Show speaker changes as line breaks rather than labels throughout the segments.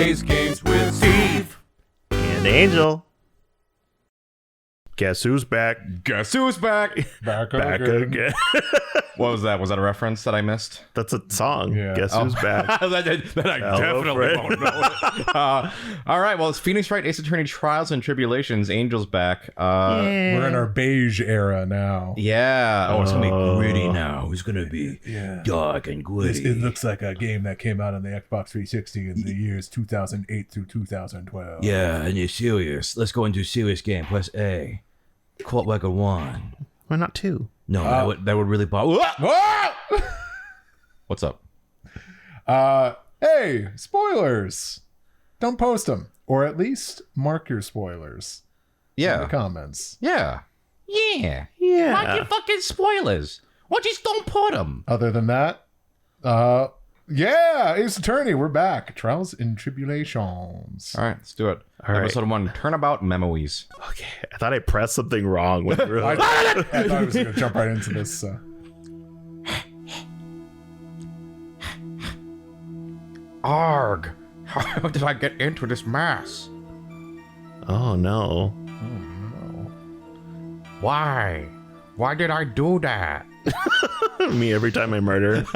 plays games with Steve
and Angel. Guess who's back?
Guess who's back?
Back
again.
What was that? Was that a reference that I missed?
That's a song.
Yeah.
Guess who's back?
that I definitely won't know. All right. Well, it's Phoenix Wright, Ace Attorney, Trials and Tribulations. Angel's back.
We're in our beige era now.
Yeah. Oh, it's gonna be gritty now. It's gonna be dark and gritty.
It looks like a game that came out on the Xbox 360 in the years 2008 through 2012.
Yeah, and you're serious. Let's go into serious game. Press A. Court record 1.
Why not 2?
No, that would really bother. What's up?
Hey, spoilers. Don't post them, or at least mark your spoilers in the comments.
Yeah. Mark your fucking spoilers. Or just don't put them.
Other than that, Ace Attorney, we're back. Trials and Tribulations.
All right, let's do it.
All right.
Episode 1, Turnabout Memories.
Okay, I thought I pressed something wrong. When
I thought I was going to jump right into this.
Arg! How did I get into this mess?
Oh no.
Why? Why did I do that?
Me every time I murder.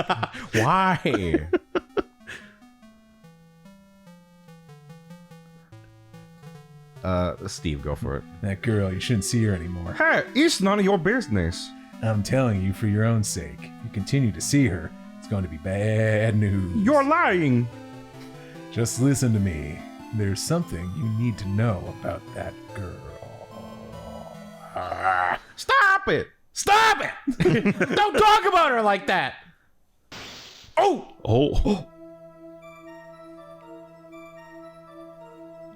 Why? Steve, go for it.
That girl, you shouldn't see her anymore.
Hey, it's none of your business.
I'm telling you, for your own sake, if you continue to see her, it's going to be bad news.
You're lying.
Just listen to me. There's something you need to know about that girl.
Stop it! Stop it! Don't talk about her like that! Oh!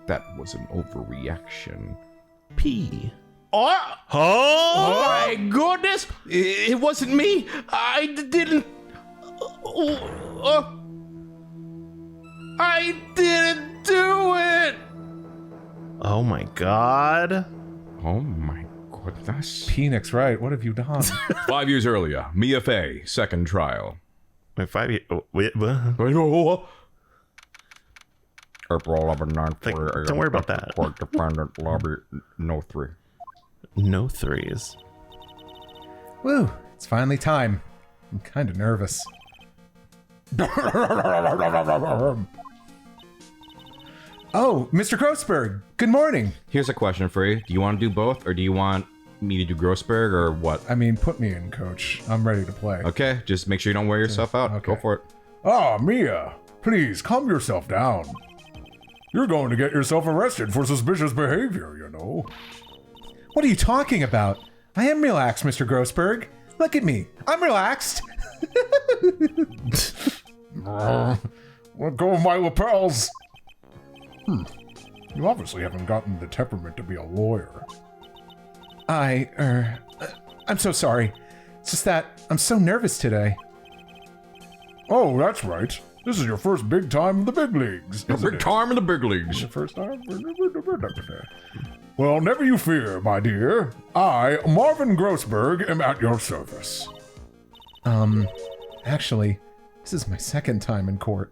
That was an overreaction.
P.
Oh my goodness! It wasn't me! I didn't... I didn't do it!
Oh my god.
Oh my goodness.
Phoenix Wright, what have you done?
5 years earlier, Mia Fey, second trial.
Wait, 5 years. Oh, wait, what?
April 11, 9,
Don't worry about that.
Court defendant lobby, no 3.
No 3s.
Woo, it's finally time. I'm kind of nervous. Oh, Mr. Grossberg, good morning.
Here's a question for you. Do you want to do both, or do you want me to do Grossberg, or what?
I mean, put me in, coach. I'm ready to play.
Okay, just make sure you don't wear yourself out.
Okay.
Go for it.
Ah, Mia, please calm yourself down. You're going to get yourself arrested for suspicious behavior, you know. What are you talking about? I am relaxed, Mr. Grossberg. Look at me. I'm relaxed. Let go of my lapels. You obviously haven't gotten the temperament to be a lawyer. I'm so sorry. It's just that I'm so nervous today. Oh, that's right. This is your first big time in the big leagues.
Big time in the big leagues.
Your first time? Well, never you fear, my dear. I, Marvin Grossberg, am at your service. Actually, this is my second time in court.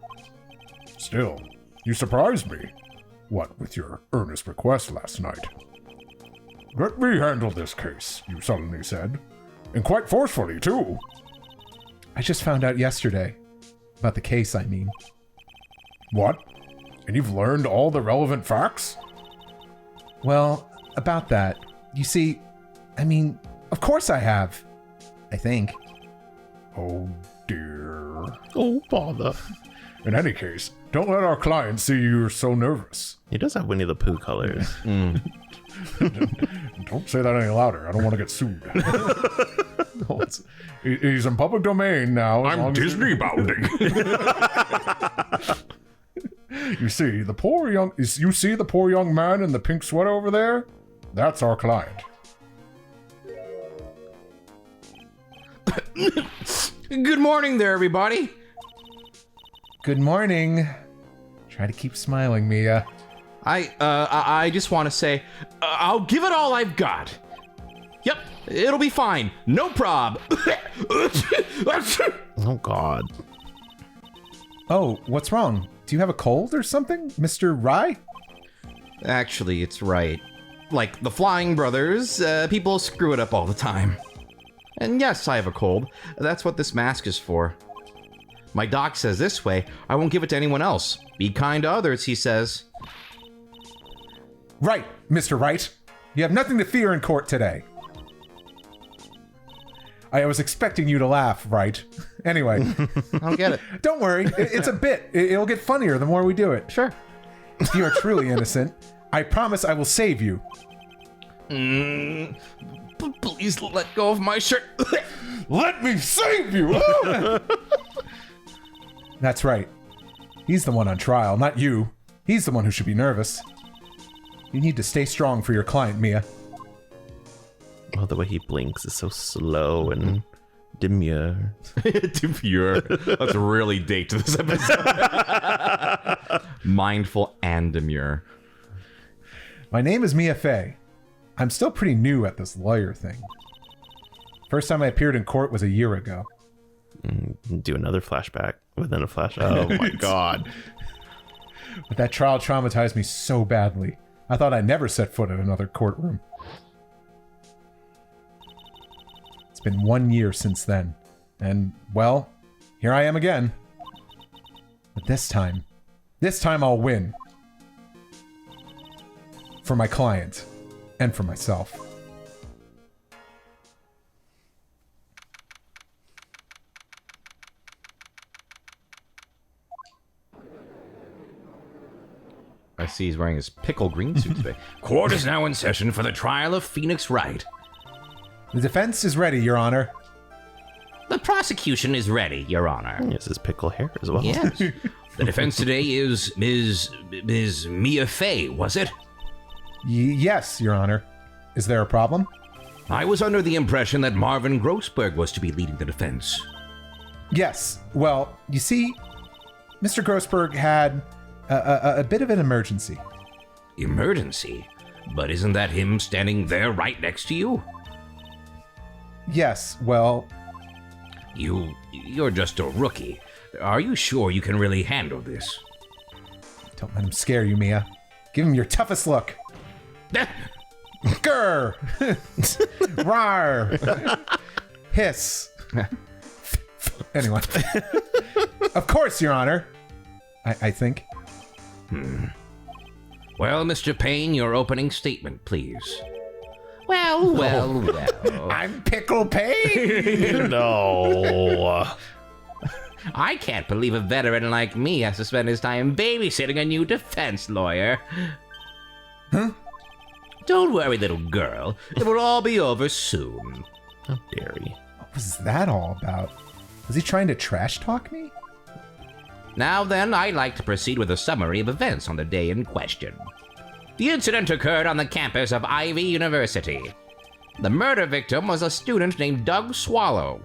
Still, you surprised me. What with your earnest request last night? Let me handle this case, you suddenly said. And quite forcefully, too. I just found out yesterday. About the case, I mean. What? And you've learned all the relevant facts? Well, about that. You see, I mean, of course I have. I think. Oh, dear.
Oh, bother.
In any case, don't let our client see you're so nervous.
He does have Winnie the Pooh colors.
Don't say that any louder. I don't want to get sued. No, he's in public domain now.
I'm Disney bounding.
You see the poor young man in the pink sweater over there? That's our client.
Good morning there, everybody.
Good morning. Try to keep smiling, Mia.
I just want to say, I'll give it all I've got. Yep, it'll be fine. No prob.
Oh, God.
Oh, what's wrong? Do you have a cold or something, Mr. Rye?
Actually, it's right. Like the Flying Brothers, people screw it up all the time. And yes, I have a cold. That's what this mask is for. My doc says this way, I won't give it to anyone else. Be kind to others, he says.
Right, Mr. Wright. You have nothing to fear in court today. I was expecting you to laugh, right? Anyway.
I don't get it.
Don't worry, it's a bit. It'll get funnier the more we do it.
Sure.
If you are truly innocent, I promise I will save you.
Please let go of my shirt.
Let me save you! That's right. He's the one on trial, not you. He's the one who should be nervous. You need to stay strong for your client, Mia.
Oh, the way he blinks is so slow and demure.
Demure. Let's really date this episode. Mindful and demure.
My name is Mia Fey. I'm still pretty new at this lawyer thing. First time I appeared in court was a year ago.
Do another flashback within a flashback. Oh my god.
But that trial traumatized me so badly. I thought I'd never set foot in another courtroom. It's been 1 year since then. And, well, here I am again. But this time I'll win. For my client. And for myself.
I see he's wearing his pickle green suit today. Court is now in session for the trial of Phoenix Wright.
The defense is ready, Your Honor.
The prosecution is ready, Your Honor.
Yes, his pickle hair as well.
Yes.
The defense today is Ms. Mia Fey, was it?
Yes, Your Honor. Is there a problem?
I was under the impression that Marvin Grossberg was to be leading the defense.
Yes. Well, you see, Mr. Grossberg had a bit of an emergency.
Emergency? But isn't that him standing there right next to you?
Yes, well...
You're just a rookie. Are you sure you can really handle this?
Don't let him scare you, Mia. Give him your toughest look. Grr! Rar! Hiss. Anyway. Of course, Your Honor. I think.
Well, Mr. Payne, your opening statement, please.
Well.
I'm Pickle Payne!
No.
I can't believe a veteran like me has to spend his time babysitting a new defense lawyer.
Huh?
Don't worry, little girl. It will all be over soon.
How dare he?
What was that all about? Was he trying to trash talk me?
Now then, I'd like to proceed with a summary of events on the day in question. The incident occurred on the campus of Ivy University. The murder victim was a student named Doug Swallow.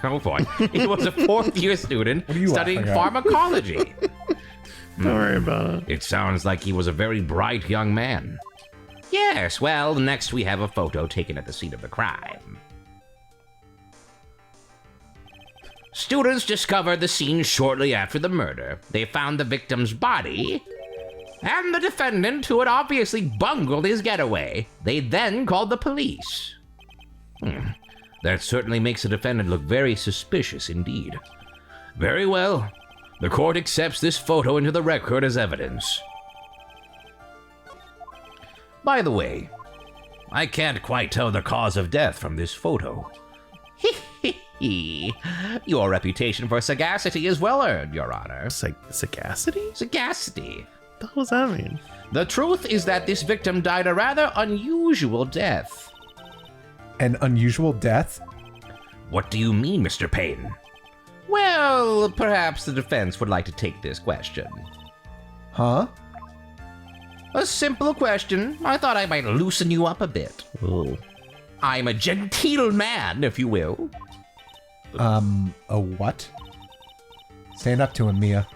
Oh boy, he was a fourth-year student
What are you
studying
laughing at?
pharmacology.
Don't worry about it.
It sounds like he was a very bright young man.
Yes, well, next we have a photo taken at the scene of the crime. Students discovered the scene shortly after the murder. They found the victim's body and the defendant, who had obviously bungled his getaway. They then called the police.
That certainly makes the defendant look very suspicious indeed. Very well. The court accepts this photo into the record as evidence. By the way, I can't quite tell the cause of death from this photo.
Your reputation for sagacity is well earned, Your Honor.
Sagacity?
Sagacity.
What the hell does that mean?
The truth is that this victim died a rather unusual death.
An unusual death?
What do you mean, Mr. Payne?
Well, perhaps the defense would like to take this question.
Huh?
A simple question. I thought I might loosen you up a bit.
Ooh.
I'm a genteel man, if you will.
A what? Stand up to him, Mia.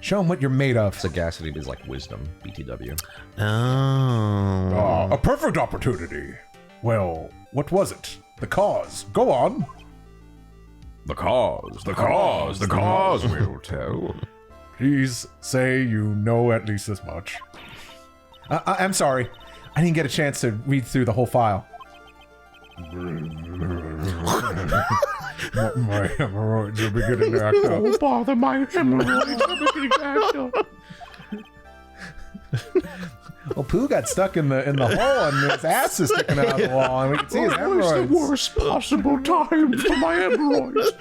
Show him what you're made of.
Sagacity is like wisdom, BTW.
Oh.
A perfect opportunity. Well, what was it? The cause. Go on.
The cause will tell.
Please say you know at least as much.
I'm sorry. I didn't get a chance to read through the whole file.
My hemorrhoids are beginning to act up.
Oh, bother, my hemorrhoids are beginning to act up.
Well, Pooh got stuck in the hole and his ass is sticking out of the wall, and we can see his hemorrhoids.
the worst possible time for my hemorrhoids.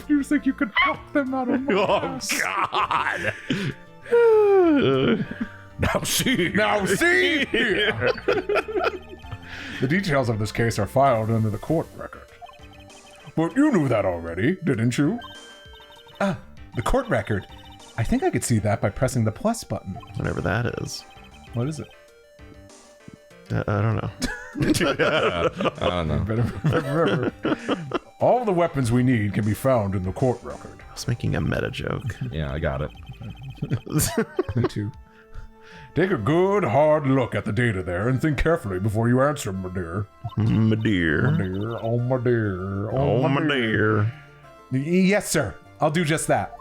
You think you could pop them out of my ass?
God!
Now see here. The details of this case are filed under the court record. But you knew that already, didn't you?
The court record. I think I could see that by pressing the plus button.
Whatever that is.
What is it?
I don't know.
I don't know.
Better remember, all the weapons we need can be found in the court record.
I was making a meta joke.
Yeah, I got it.
Me too.
Take a good, hard look at the data there and think carefully before you answer, my dear.
My dear.
Dear, oh my dear,
Oh, my dear.
Yes, sir. I'll do just that.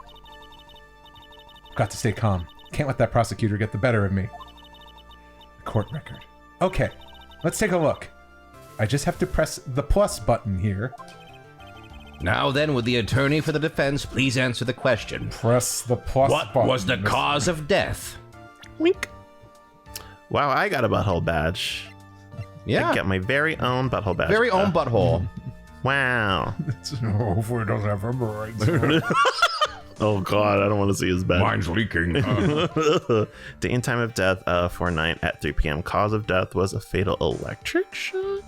Got to stay calm. Can't let that prosecutor get the better of me. Court record. Okay, let's take a look. I just have to press the plus button here.
Now then, would the attorney for the defense please answer the question?
Press the plus
What
button.
was the cause of death?
Wink. Wow, I got a butthole badge. I
Yeah.
got my very own butthole badge.
Very own butthole.
Wow.
Hopefully it doesn't have hemorrhoids.
Oh god, I don't want to see his badge.
Mine's leaking.
Day and time of death, 4/9 at 3 p.m. Cause of death was a fatal electric shock?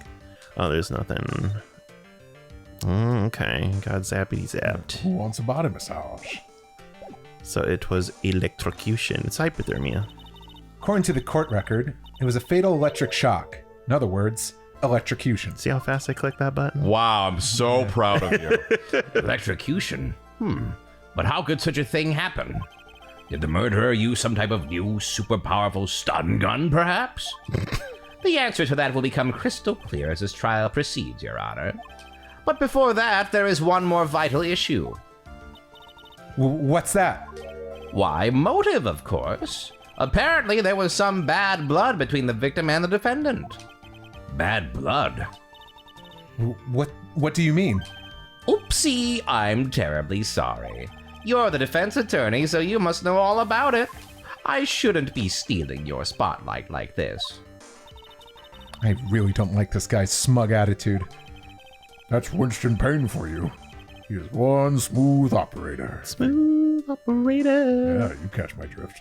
Oh, there's nothing. Okay, got zappity zapped.
Who wants a body massage?
So it was electrocution. It's hypothermia.
According to the court record, it was a fatal electric shock. In other words, electrocution.
See how fast I click that button?
Wow, I'm so proud of you.
Electrocution? But how could such a thing happen? Did the murderer use some type of new, super powerful stun gun, perhaps? The answer to that will become crystal clear as this trial proceeds, Your Honor. But before that, there is one more vital issue.
What's that?
Why, motive, of course. Apparently, there was some bad blood between the victim and the defendant. Bad blood?
What do you mean?
Oopsie, I'm terribly sorry. You're the defense attorney, so you must know all about it. I shouldn't be stealing your spotlight like this.
I really don't like this guy's smug attitude.
That's Winston Payne for you. He is one smooth operator.
Smooth operator.
Yeah, you catch my drift.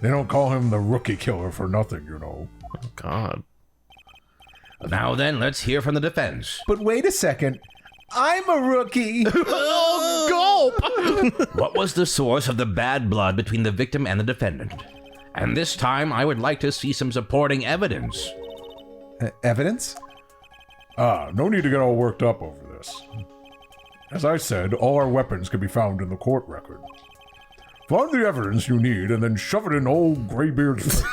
They don't call him the rookie killer for nothing, you know.
Oh god.
Now then, let's hear from the defense.
But wait a second. I'm a rookie.
What was the source of the bad blood between the victim and the defendant? And this time, I would like to see some supporting evidence.
Evidence?
No need to get all worked up over this. As I said, all our weapons can be found in the court record. Find the evidence you need and then shove it in old Graybeard's face.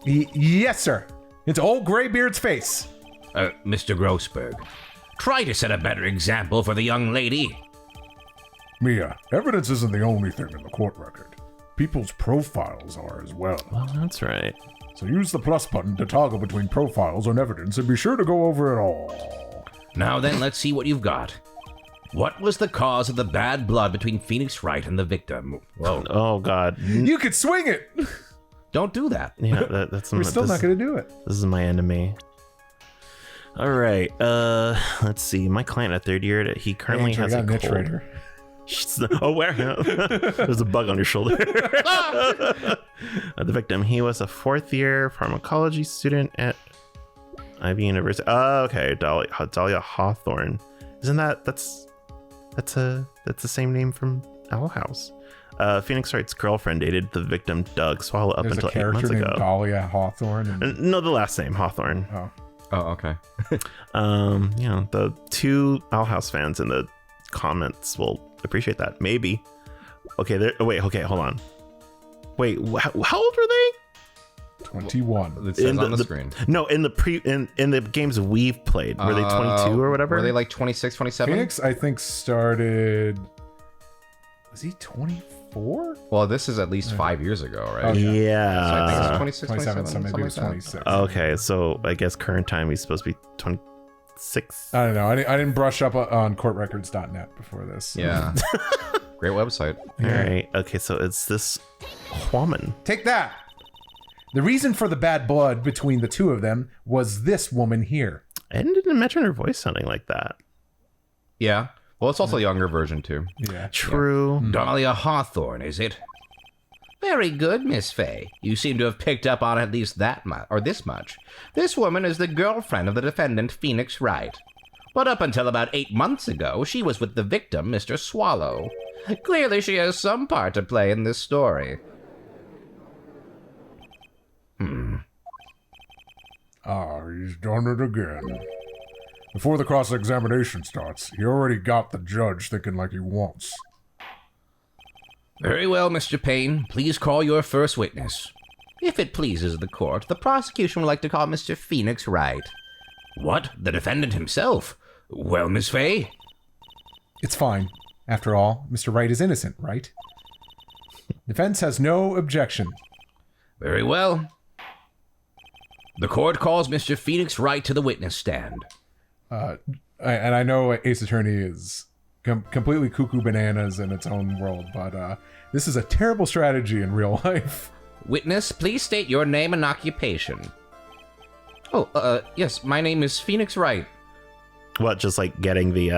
Yes, sir. It's old Graybeard's face.
Mr. Grossberg, try to set a better example for the young lady.
Mia, evidence isn't the only thing in the court record. People's profiles are as well.
Well, that's right.
So use the plus button to toggle between profiles and evidence and be sure to go over it all.
Now then, let's see what you've got. What was the cause of the bad blood between Phoenix Wright and the victim? Whoa.
Oh god.
You could swing it.
Don't do that.
Yeah, that's
We're still not going to do it.
This is my enemy. All right. Let's see. My client at third year, he currently
Andrew,
has
I
a
got an itch
cold.
right here.
Oh, where? There's a bug on your shoulder. The victim, he was a fourth year pharmacology student at Ivy University. Oh, okay. Dahlia Hawthorne. Isn't that's the same name from Owl House? Phoenix Wright's girlfriend dated the victim Doug Swallow up
There's
until
a
8 months
character named
ago.
Dahlia Hawthorne.
No, the last name Hawthorne.
Oh.
Oh, okay.
The two Owl House fans in the comments will appreciate that. Maybe. Okay, wait, okay, hold on. Wait, how old were they?
21.
It says on the screen.
No, in the games we've played, were they 22 or whatever?
Were they like 26, 27?
Phoenix, I think, started. Was he 24?
Well, this is at least 5 years ago, right?
Yeah.
So I think it's 26,
27, so maybe it was
something like that.
26.
Okay, so I guess current time he's supposed to be 26.
I don't know. I didn't brush up on courtrecords.net before this.
Yeah. Great website.
All right. Okay, so it's this woman.
Take that. The reason for the bad blood between the two of them was this woman here.
I didn't imagine her voice sounding like that.
Yeah. Well, it's also a younger version, too.
Yeah.
True.
Dahlia Hawthorne, is it? Very good, Miss Fay. You seem to have picked up on at least that much, or this much. This woman is the girlfriend of the defendant, Phoenix Wright. But up until about 8 months ago, she was with the victim, Mr. Swallow. Clearly, she has some part to play in this story.
He's done it again. Before the cross-examination starts, he already got the judge thinking like he wants.
Very well, Mr. Payne. Please call your first witness. If it pleases the court, the prosecution would like to call Mr. Phoenix Wright. What? The defendant himself? Well, Miss Fay?
It's fine. After all, Mr. Wright is innocent, right? Defense has no objection.
Very well. The court calls Mr. Phoenix Wright to the witness stand.
And I know Ace Attorney is completely cuckoo bananas in its own world, but this is a terrible strategy in real life.
Witness, please state your name and occupation. Oh, yes, my name is Phoenix Wright.
What, just like getting the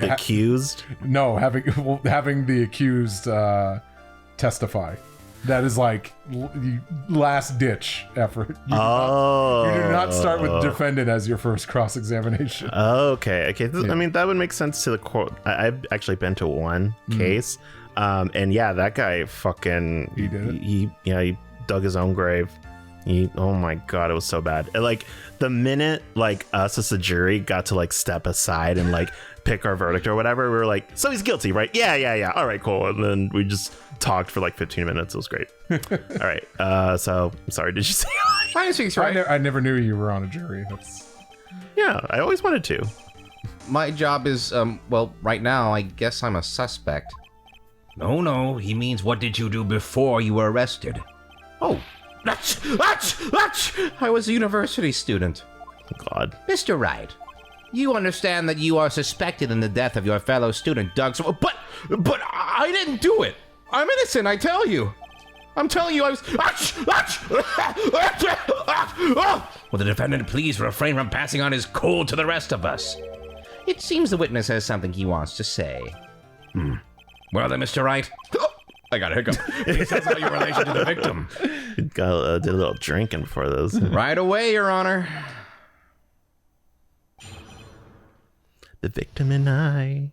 accused?
No, having the accused testify. That is like last ditch effort. You do not start with defendant as your first cross-examination.
Okay. I mean, that would make sense to the court. I've actually been to one case, and yeah, that guy fucking
He did it?
He dug his own grave. Oh my god, it was so bad. And, like, the minute like us as a jury got to like step aside and like pick our verdict or whatever, we were like, so he's guilty, right? Yeah. All right, cool. And then we just talked for like 15 minutes. It was great. All right. So sorry, did you say?
Phoenix Wright.
I never knew you were on a jury.
Yeah, I always wanted to.
My job is, well, right now, I guess I'm a suspect.
No, he means what did you do before you were arrested?
Oh, I was a university student.
God.
Mr. Wright, you understand that you are suspected in the death of your fellow student, Doug.
But I didn't do it. I'm innocent, I tell you. I'm telling you, I was...
Will the defendant please refrain from passing on his cold to the rest of us? It seems the witness has something he wants to say. Well then, Mr. Wright.
I got a hiccup. Please tell us about your relation to the victim.
Did a little drinking before this.
Right away, Your Honor.
The victim and I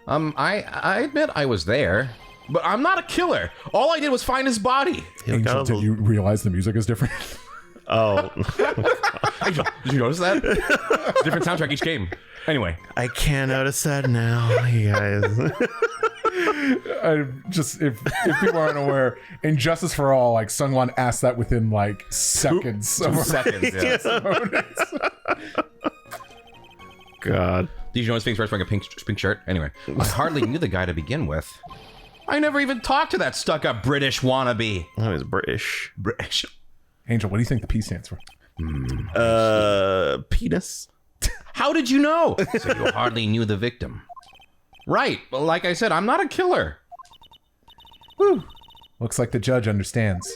admit I was there, but I'm not a killer. All I did was find his body.
Angel, did you realize the music is different?
Oh.
Angel, did you notice that? Different soundtrack each game. Anyway.
I can't notice that now, you guys.
If people aren't aware, in Justice for All, like SungWon asked that within like seconds.
2 seconds, yes.
God.
Did you notice Phoenix Wright's wearing a pink shirt? Anyway, I hardly knew the guy to begin with. I never even talked to that stuck-up British wannabe.
Oh, he's British.
Angel, what do you think the P stands for?
Penis.
How did you know?
So you hardly knew the victim.
Right. Like I said, I'm not a killer.
Whew. Looks like the judge understands.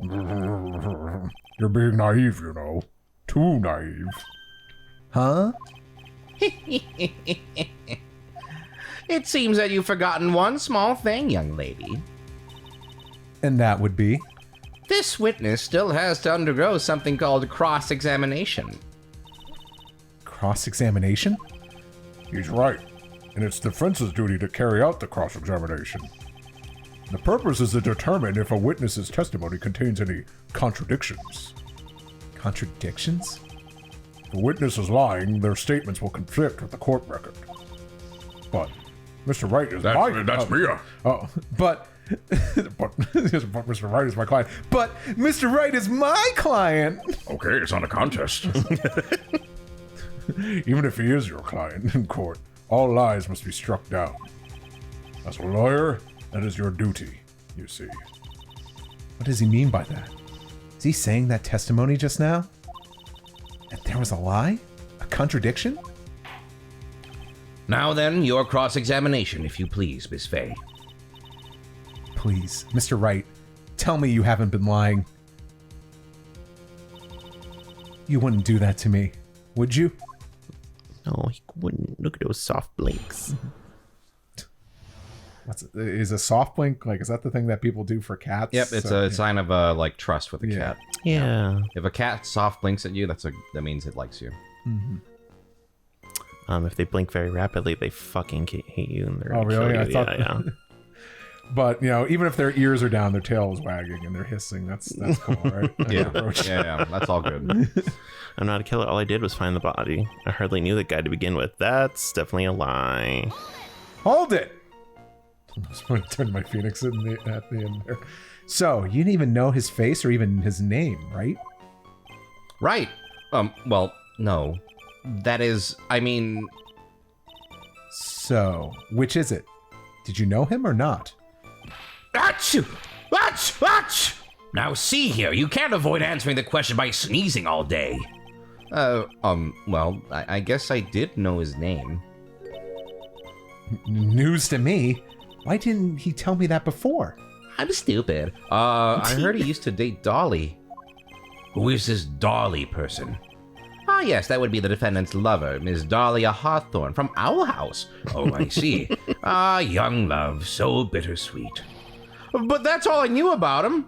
You're being naive, you know. Too naive.
Huh?
It seems that you've forgotten one small thing, young lady.
And that would be?
This witness still has to undergo something called cross-examination.
Cross-examination?
He's right. And it's the defense's duty to carry out the cross-examination. The purpose is to determine if a witness's testimony contains any contradictions.
Contradictions?
If a witness is lying, their statements will conflict with the court record. But Mr. Wright is lying.
That's me.
Oh,
But
But Mr. Wright is my client.
But Mr. Wright is my client.
Okay, it's not a contest. Even if he is your client in court, all lies must be struck down. As a lawyer, that is your duty, you see.
What does he mean by that? Is he saying that testimony just now? That there was a lie? A contradiction?
Now then, your cross-examination, if you please, Miss Fay.
Please, Mr. Wright, tell me you haven't been lying. You wouldn't do that to me, would you?
No, he wouldn't. Look at those soft blinks.
Is a soft blink, like, is that the thing that people do for cats?
Yep, it's a sign of like trust with a
Yeah.
cat.
Yeah.
If a cat soft blinks at you, that means it likes you.
If they blink very rapidly, they fucking hate you. And they're
Oh,
gonna
really?
kill
I
you.
thought-
Yeah.
But, you know, even if their ears are down, their tail is wagging and they're hissing. That's cool, right?
Yeah, yeah, that's all good.
I'm not a killer. All I did was find the body. I hardly knew the guy to begin with. That's definitely a lie.
Hold it! I was going to turn my phoenix at the end there. So, you didn't even know his face or even his name, right?
Right. Well, no. That is, I mean,
So, which is it? Did you know him or not?
Achoo! Ach! Ach! Now see here, you can't avoid answering the question by sneezing all day.
well, I guess I did know his name.
News to me. Why didn't he tell me that before?
I'm stupid.
I heard he used to date Dolly.
Who is this Dolly person?
Ah, yes, that would be the defendant's lover, Miss Dahlia Hawthorne from Owl House.
Oh, I see. Ah, young love, so bittersweet.
But that's all I knew about him.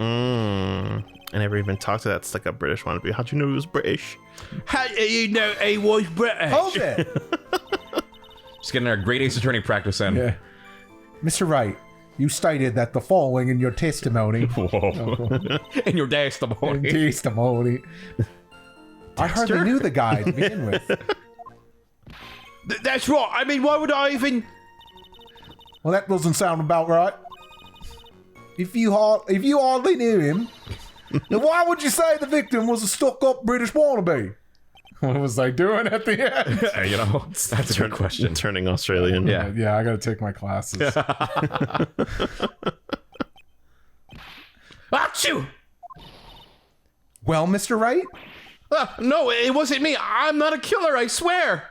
I never even talked to that stuck-up British wannabe. How'd you know he was British?
How do you know he was British?
Hold it!
Just getting our great ace attorney practice in.
Yeah. Mr. Wright, you stated that the following in your testimony.
Whoa. In your testimony.
Testimony. I hardly knew the guy to begin with.
That's right. I mean, why would I even...
Well, that doesn't sound about right.
If you hardly knew him,
Then why would you say the victim was a stuck-up British wannabe?
what was I doing at the end?
You know, that's a good question.
Turning Australian.
Yeah.
Yeah, I gotta take my classes.
Achoo!
Well, Mr. Wright?
No, it wasn't me. I'm not a killer, I swear.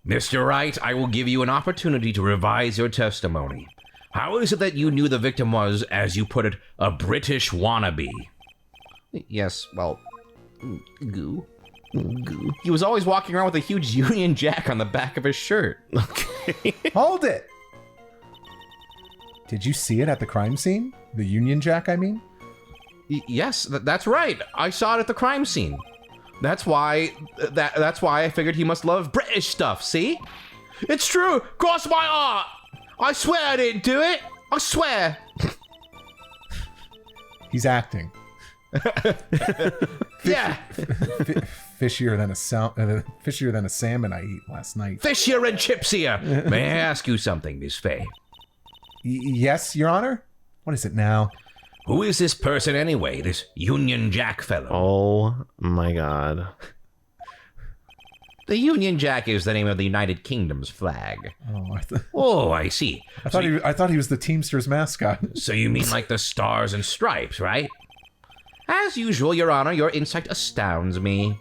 Mr. Wright, I will give you an opportunity to revise your testimony. How is it that you knew the victim was, as you put it, a British wannabe?
Yes, well, goo. He was always walking around with a huge Union Jack on the back of his shirt.
Hold it! Did you see it at the crime scene? The Union Jack, I mean?
Yes, that's right. I saw it at the crime scene. That's why I figured he must love British stuff, see? It's true! Cross my heart! I swear I didn't do it! I swear!
He's acting.
Yeah!
Fishier than a salmon I ate last night.
Fishier and chipsier! May I ask you something, Miss Fay?
Yes, Your Honor? What is it now?
Who is this person anyway, this Union Jack fellow?
Oh my god.
The Union Jack is the name of the United Kingdom's flag.
Oh, I see.
I thought he was the Teamsters mascot.
So you mean like the stars and stripes, right?
As usual, Your Honor, your insight astounds me.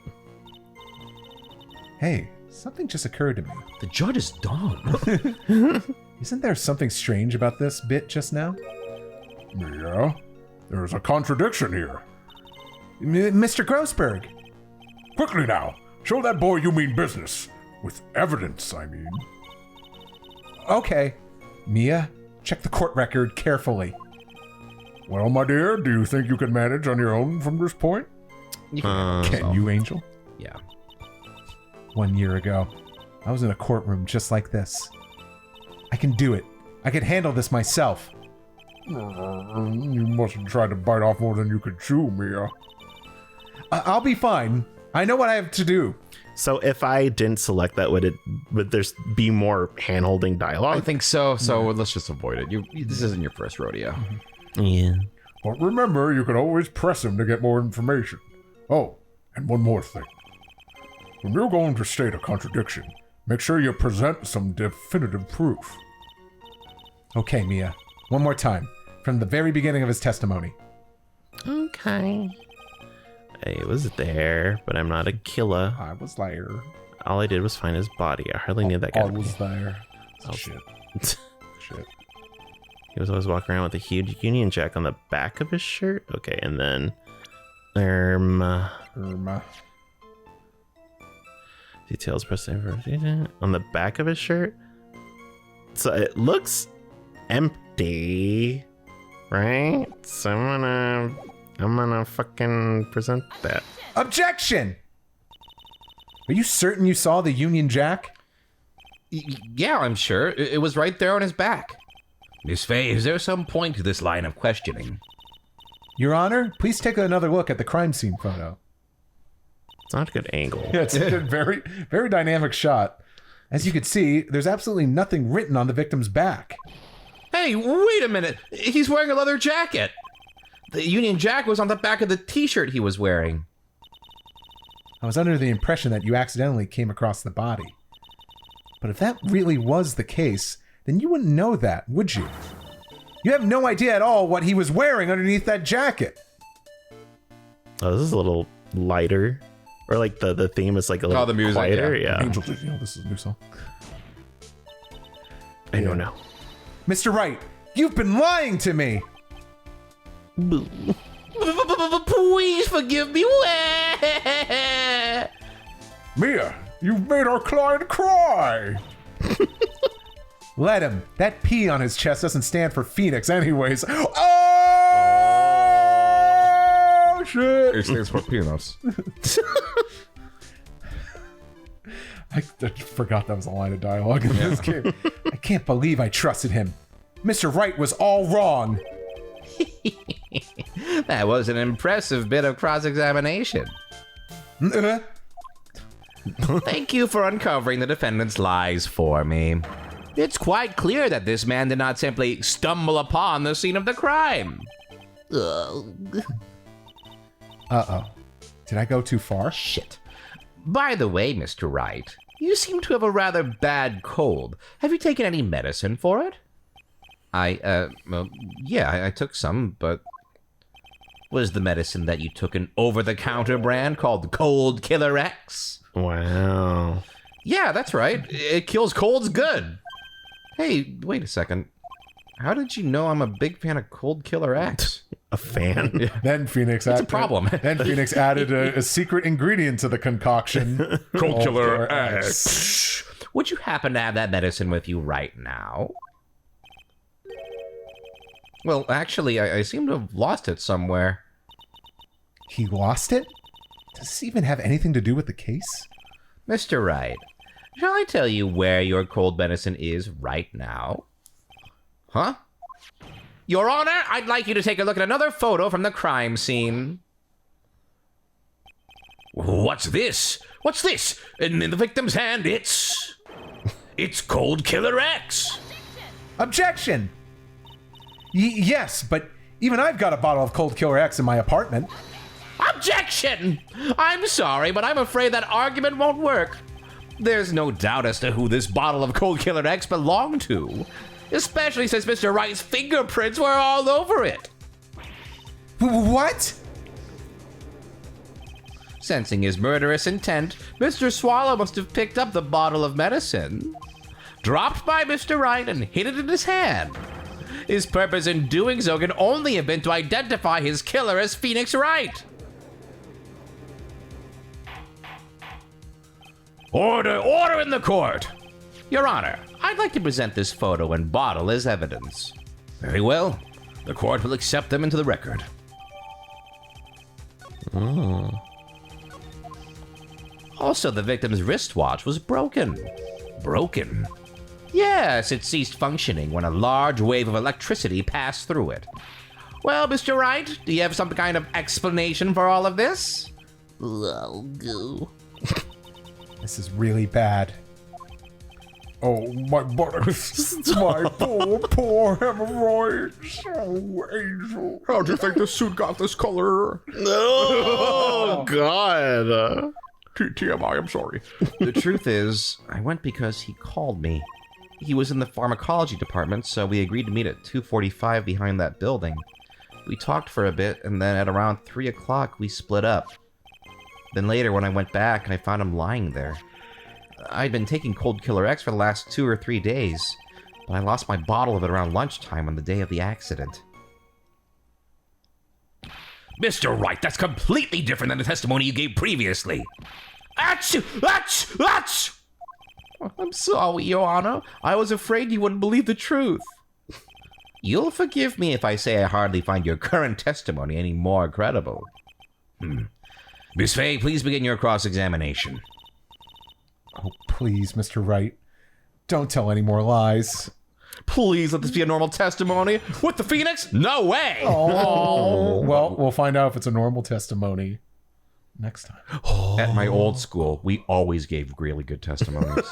Hey, something just occurred to me.
The judge is dumb.
Isn't there something strange about this bit just now?
Yeah, there's a contradiction here.
Mr. Grossberg.
Quickly now, show that boy you mean business. With evidence, I mean.
Okay. Mia, check the court record carefully.
Well, my dear, do you think you can manage on your own from this point?
You can
Can you, Angel?
Yeah.
1 year ago, I was in a courtroom just like this. I can do it. I can handle this myself.
You mustn't try to bite off more than you could chew, Mia.
I'll be fine. I know what I have to do.
So if I didn't select that, would there be more hand-holding dialogue?
I think so. So let's just avoid it. This isn't your first rodeo.
Yeah.
But remember, you can always press him to get more information. Oh, and one more thing. When you're going to state a contradiction, make sure you present some definitive proof.
Okay, Mia. One more time. From the very beginning of his testimony.
Okay. I was there, but I'm not a killer.
I was there.
All I did was find his body. I hardly knew that guy.
I was there.
Oh.
Shit. Shit.
He was always walking around with a huge Union Jack on the back of his shirt. Okay, and then details press on the back of his shirt. So it looks empty, right? So I'm gonna fucking present that.
Objection! Are you certain you saw the Union Jack?
Yeah, I'm sure. It was right there on his back. Miss Fay, is there some point to this line of questioning?
Your Honor, please take another look at the crime scene photo.
It's not a good angle.
Yeah, it's a very, very dynamic shot. As you can see, there's absolutely nothing written on the victim's back.
Hey, wait a minute. He's wearing a leather jacket. The Union Jack was on the back of the t-shirt he was wearing.
I was under the impression that you accidentally came across the body. But if that really was the case, then you wouldn't know that, would you? You have no idea at all what he was wearing underneath that jacket.
Oh, this is a little lighter. Or like the theme is like a little
the music,
quieter.
yeah.
Yeah.
Angel, did you know this is a new song?
I don't know.
Mr. Wright, you've been lying to me!
Please forgive me.
Mia, you've made our client cry!
Let him. That P on his chest doesn't stand for Phoenix anyways. Oh, shit!
It stands for penis.
I forgot that was a line of dialogue in this game. I can't believe I trusted him. Mr. Wright was all wrong.
That was an impressive bit of cross-examination. Thank you for uncovering the defendant's lies for me. It's quite clear that this man did not simply stumble upon the scene of the crime.
Uh-oh. Did I go too far?
Shit. By the way, Mr. Wright, you seem to have a rather bad cold. Have you taken any medicine for it? Yeah, I took some, but... Was the medicine that you took an over-the-counter brand called Cold Killer X?
Wow.
Yeah, that's right. It kills colds good. Hey, wait a second. How did you know I'm a big fan of Cold Killer X?
A fan?
Then Phoenix
It's a problem.
Then Phoenix added a secret ingredient to the concoction.
Cold Killer X.
Would you happen to have that medicine with you right now? Well, actually, I seem to have lost it somewhere.
He lost it? Does this even have anything to do with the case?
Mr. Wright, shall I tell you where your cold medicine is right now? Huh? Your Honor, I'd like you to take a look at another photo from the crime scene. What's this? What's this? In the victim's hand, it's Cold Killer X.
Objection! Yes, but even I've got a bottle of Cold Killer X in my apartment.
Objection! I'm sorry, but I'm afraid that argument won't work. There's no doubt as to who this bottle of Cold Killer X belonged to, especially since Mr. Wright's fingerprints were all over it.
What?
Sensing his murderous intent, Mr. Swallow must have picked up the bottle of medicine, dropped by Mr. Wright, and hid it in his hand. His purpose in doing so can only have been to identify his killer as Phoenix Wright. Order in the court! Your Honor, I'd like to present this photo and bottle as evidence. Very well. The court will accept them into the record. Also, the victim's wristwatch was broken. Broken? Yes, it ceased functioning when a large wave of electricity passed through it. Well, Mr. Wright, do you have some kind of explanation for all of this?
This is really bad.
Oh, my buttocks. My poor hemorrhoids. Oh, Angel.
How'd you think the suit got this color?
Oh, God.
TMI, I'm sorry. The truth is, I went because he called me. He was in the pharmacology department, so we agreed to meet at 2:45 behind that building. We talked for a bit, and then at around 3 o'clock, we split up. Then later, when I went back, I found him lying there. I'd been taking Cold Killer X for the last 2 or 3 days, but I lost my bottle of it around lunchtime on the day of the accident.
Mr. Wright, that's completely different than the testimony you gave previously. Achoo! Achoo! Achoo!
I'm sorry, Your Honor. I was afraid you wouldn't believe the truth.
You'll forgive me if I say I hardly find your current testimony any more credible. Miss Fay, please begin your cross-examination.
Oh, please, Mr. Wright. Don't tell any more lies.
Please let this be a normal testimony.
With the Phoenix? No way!
Oh. Well, we'll find out if it's a normal testimony next time.
At my old school, we always gave really good testimonies.